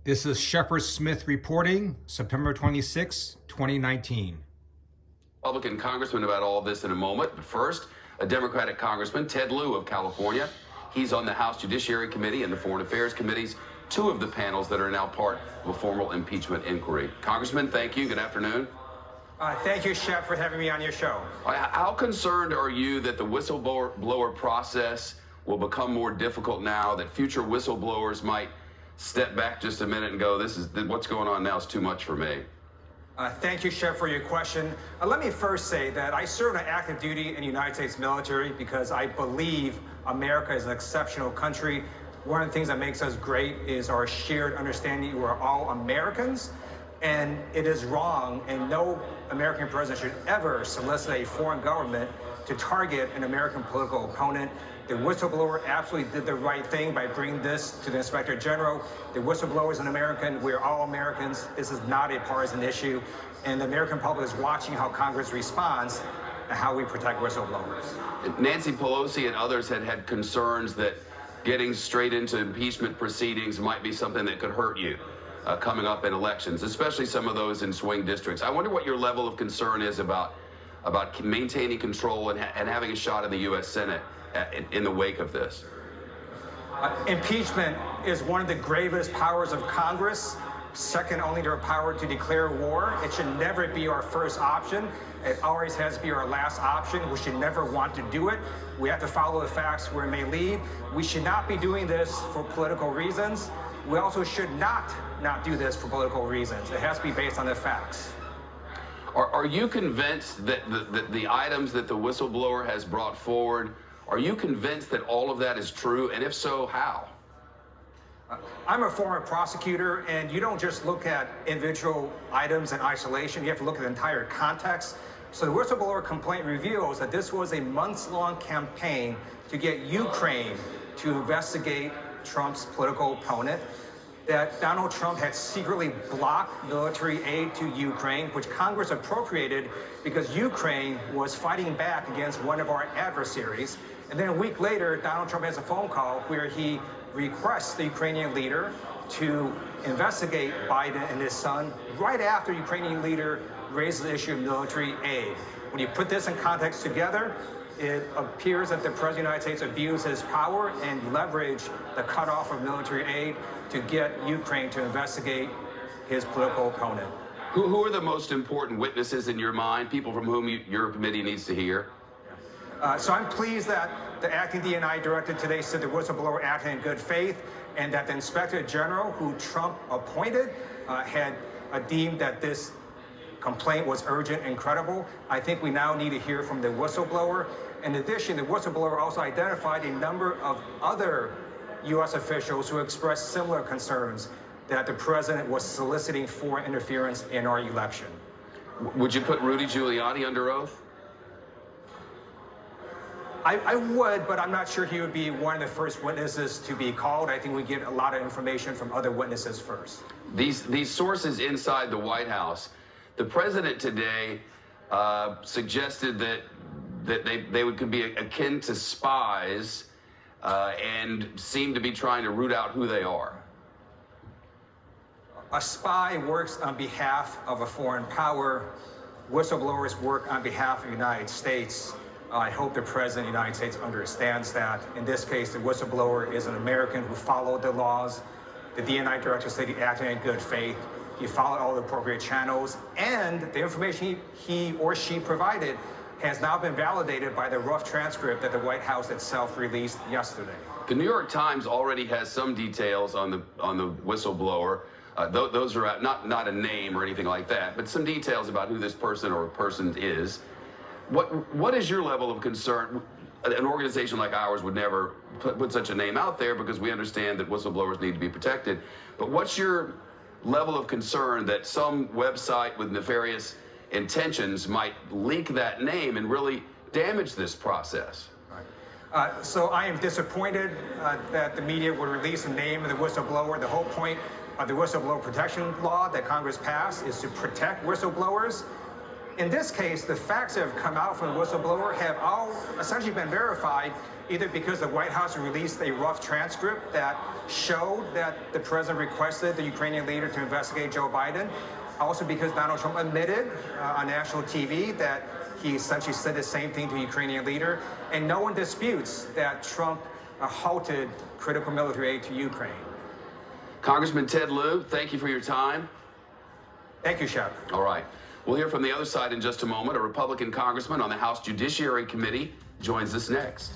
This is Shepard Smith reporting, September 26, 2019. Republican congressman about all of this in a moment. But first, a Democratic congressman, Ted Lieu of California. He's on the House Judiciary Committee and the Foreign Affairs Committees, two of the panels that are now part of a formal impeachment inquiry. Congressman, thank you. Good afternoon. Thank you, Shep, for having me on your show. How concerned are you that the whistleblower process will become more difficult now, that future whistleblowers might step back just a minute and go, what's going on now is too much for me? Thank you, Shep, for your question. Let me first say that I served on active duty in the United States military because I believe America is an exceptional country. One of the things that makes us great is our shared understanding we're all Americans, and it is wrong, and no American president should ever solicit a foreign government to target an American political opponent. The whistleblower absolutely did the right thing by bringing this to the Inspector General. The whistleblower is an American. We're all Americans. This is not a partisan issue. And the American public is watching how Congress responds and how we protect whistleblowers. Nancy Pelosi and others had concerns that getting straight into impeachment proceedings might be something that could hurt you coming up in elections, especially some of those in swing districts. I wonder what your level of concern is about maintaining control and having a shot in the U.S. Senate in the wake of this. Impeachment is one of the gravest powers of Congress, second only to our power to declare war. It should never be our first option. It always has to be our last option. We should never want to do it. We have to follow the facts where it may lead. We should not be doing this for political reasons. We also should not do this for political reasons. It has to be based on the facts. Are you convinced that the items that the whistleblower has brought forward, are you convinced that all of that is true? And if so, how? I'm a former prosecutor, and you don't just look at individual items in isolation. You have to look at the entire context. So the whistleblower complaint reveals that this was a months-long campaign to get Ukraine to investigate Trump's political opponent, that Donald Trump had secretly blocked military aid to Ukraine, which Congress appropriated because Ukraine was fighting back against one of our adversaries. And then a week later, Donald Trump has a phone call where he requests the Ukrainian leader to investigate Biden and his son right after the Ukrainian leader raises the issue of military aid. When you put this in context together, it appears that the President of the United States abused his power and leveraged the cutoff of military aid to get Ukraine to investigate his political opponent. Who are the most important witnesses in your mind, people from whom your committee needs to hear? So I'm pleased that the acting DNI director today said the whistleblower acted in good faith, and that the Inspector General, who Trump appointed, had deemed that this complaint was urgent and credible. I think we now need to hear from the whistleblower. In addition, the whistleblower also identified a number of other U.S. officials who expressed similar concerns that the president was soliciting foreign interference in our election. Would you put Rudy Giuliani under oath? I would, but I'm not sure he would be one of the first witnesses to be called. I think we get a lot of information from other witnesses first. These sources inside the White House, the president today suggested that they could be akin to spies and seem to be trying to root out who they are. A spy works on behalf of a foreign power. Whistleblowers work on behalf of the United States. I hope the President of the United States understands that. In this case, the whistleblower is an American who followed the laws. The DNI director said he acted in good faith. He followed all the appropriate channels, and the information he or she provided has now been validated by the rough transcript that the White House itself released yesterday. The New York Times already has some details on the whistleblower. Those are not a name or anything like that, but some details about who this person or person is. What is your level of concern? An organization like ours would never put such a name out there because we understand that whistleblowers need to be protected. But what's your level of concern that some website with nefarious intentions might leak that name and really damage this process? So I am disappointed that the media would release the name of the whistleblower. The whole point of the whistleblower protection law that Congress passed is to protect whistleblowers. In this case, the facts that have come out from the whistleblower have all essentially been verified either because the White House released a rough transcript that showed that the president requested the Ukrainian leader to investigate Joe Biden, also because Donald Trump admitted on national TV that he essentially said the same thing to the Ukrainian leader, and no one disputes that Trump halted critical military aid to Ukraine. Congressman Ted Lieu, thank you for your time. Thank you, Shepard. All right. We'll hear from the other side in just a moment. A Republican congressman on the House Judiciary Committee joins us next.